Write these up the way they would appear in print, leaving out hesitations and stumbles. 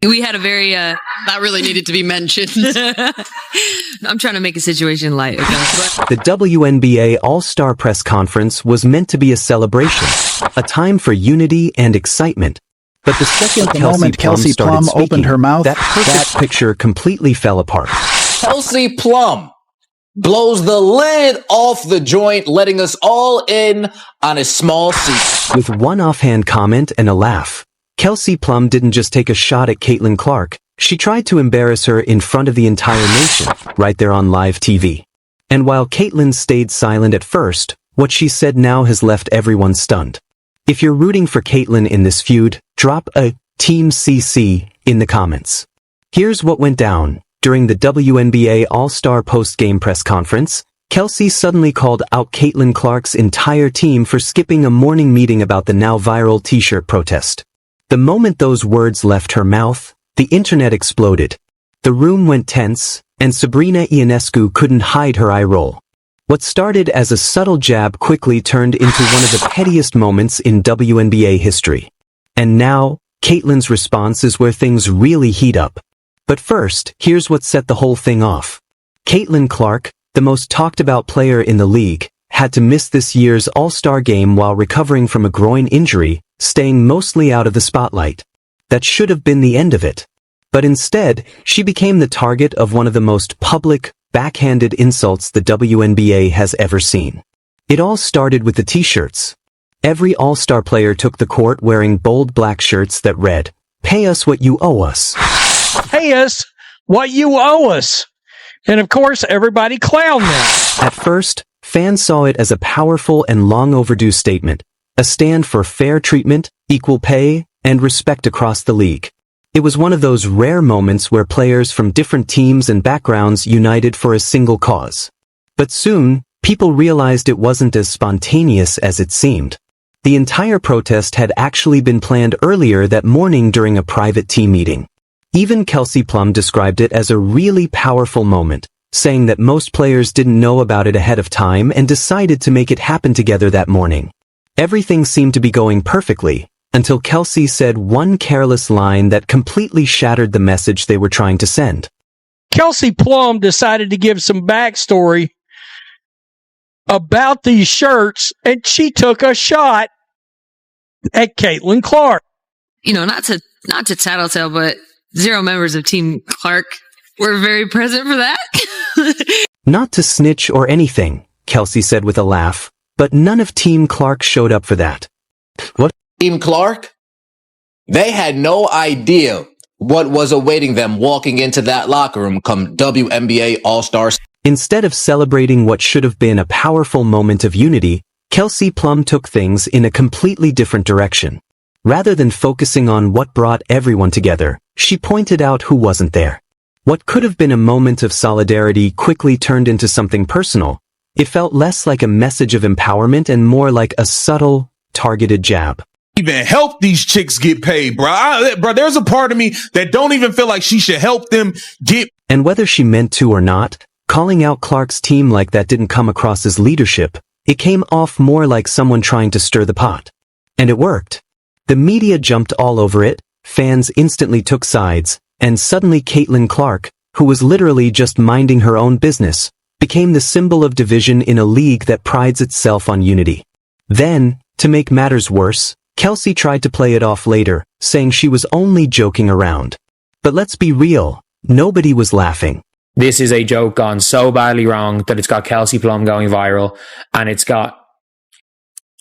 We had a very, that really needed to be mentioned. I'm trying to make a situation light. Okay? The WNBA All-Star Press Conference was meant to be a celebration, a time for unity and excitement. But the second Kelsey Plum opened her mouth, that perfect picture completely fell apart. Kelsey Plum blows the lid off the joint, letting us all in on a small secret. With one offhand comment and a laugh, Kelsey Plum didn't just take a shot at Caitlin Clark, she tried to embarrass her in front of the entire nation, right there on live TV. And while Caitlin stayed silent at first, what she said now has left everyone stunned. If you're rooting for Caitlin in this feud, drop a Team CC in the comments. Here's what went down. During the WNBA All-Star post-game press conference, Kelsey suddenly called out Caitlin Clark's entire team for skipping a morning meeting about the now viral t-shirt protest. The moment those words left her mouth, the internet exploded. The room went tense, and Sabrina Ionescu couldn't hide her eye roll. What started as a subtle jab quickly turned into one of the pettiest moments in WNBA history. And now, Caitlin's response is where things really heat up. But first, here's what set the whole thing off. Caitlin Clark, the most talked about player in the league, had to miss this year's All-Star game while recovering from a groin injury, staying mostly out of the spotlight. That should have been the end of it. But instead, she became the target of one of the most public, backhanded insults the WNBA has ever seen. It all started with the t-shirts. Every All-Star player took the court wearing bold black shirts that read, "Pay us what you owe us." Pay us what you owe us. And of course, everybody clowned them. At first, fans saw it as a powerful and long overdue statement, a stand for fair treatment, equal pay, and respect across the league. It was one of those rare moments where players from different teams and backgrounds united for a single cause. But soon, people realized it wasn't as spontaneous as it seemed. The entire protest had actually been planned earlier that morning during a private team meeting. Even Kelsey Plum described it as a really powerful moment, saying that most players didn't know about it ahead of time and decided to make it happen together that morning. Everything seemed to be going perfectly, until Kelsey said one careless line that completely shattered the message they were trying to send. Kelsey Plum decided to give some backstory about these shirts, and she took a shot at Caitlin Clark. You know, not to tattletale, but 0 members of Team Clark were very present for that. Not to snitch or anything, Kelsey said with a laugh, but none of Team Clark showed up for that. What? Team Clark? They had no idea what was awaiting them walking into that locker room come WNBA All-Stars. Instead of celebrating what should have been a powerful moment of unity, Kelsey Plum took things in a completely different direction. Rather than focusing on what brought everyone together, she pointed out who wasn't there. What could have been a moment of solidarity quickly turned into something personal. It felt less like a message of empowerment and more like a subtle, targeted jab. Even help these chicks get paid, bro. Bro, there's a part of me that don't even feel like she should help them get. And whether she meant to or not, calling out Clark's team like that didn't come across as leadership. It came off more like someone trying to stir the pot. And it worked. The media jumped all over it, fans instantly took sides, and suddenly Caitlin Clark, who was literally just minding her own business, became the symbol of division in a league that prides itself on unity. Then, to make matters worse, Kelsey tried to play it off later, saying she was only joking around. But let's be real, nobody was laughing. This is a joke gone so badly wrong that it's got Kelsey Plum going viral, and it's got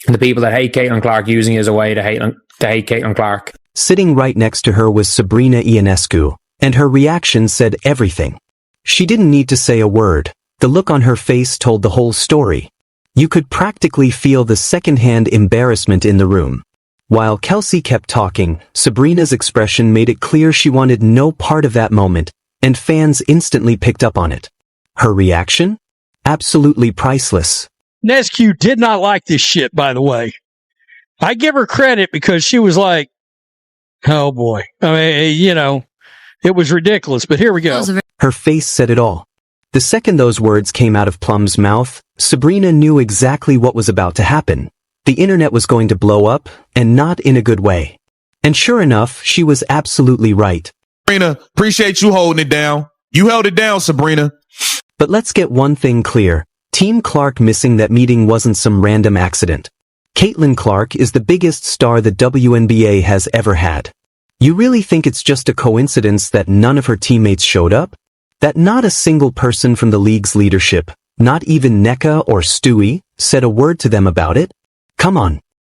the people that hate Caitlin Clark using it as a way to hate Caitlin Clark. Sitting right next to her was Sabrina Ionescu, and her reaction said everything. She didn't need to say a word. The look on her face told the whole story. You could practically feel the secondhand embarrassment in the room. While Kelsey kept talking, Sabrina's expression made it clear she wanted no part of that moment, and fans instantly picked up on it. Her reaction? Absolutely priceless. Nescu did not like this shit, by the way. I give her credit because she was like, oh boy. I mean, you know, it was ridiculous, but here we go. Her face said it all. The second those words came out of Plum's mouth, Sabrina knew exactly what was about to happen. The internet was going to blow up, and not in a good way. And sure enough, she was absolutely right. Sabrina, appreciate you holding it down. You held it down, Sabrina. But let's get one thing clear. Team Clark missing that meeting wasn't some random accident. Caitlin Clark is the biggest star the WNBA has ever had. You really think it's just a coincidence that none of her teammates showed up? That not a single person from the league's leadership, not even Nneka or Stewie, said a word to them about it? Come on,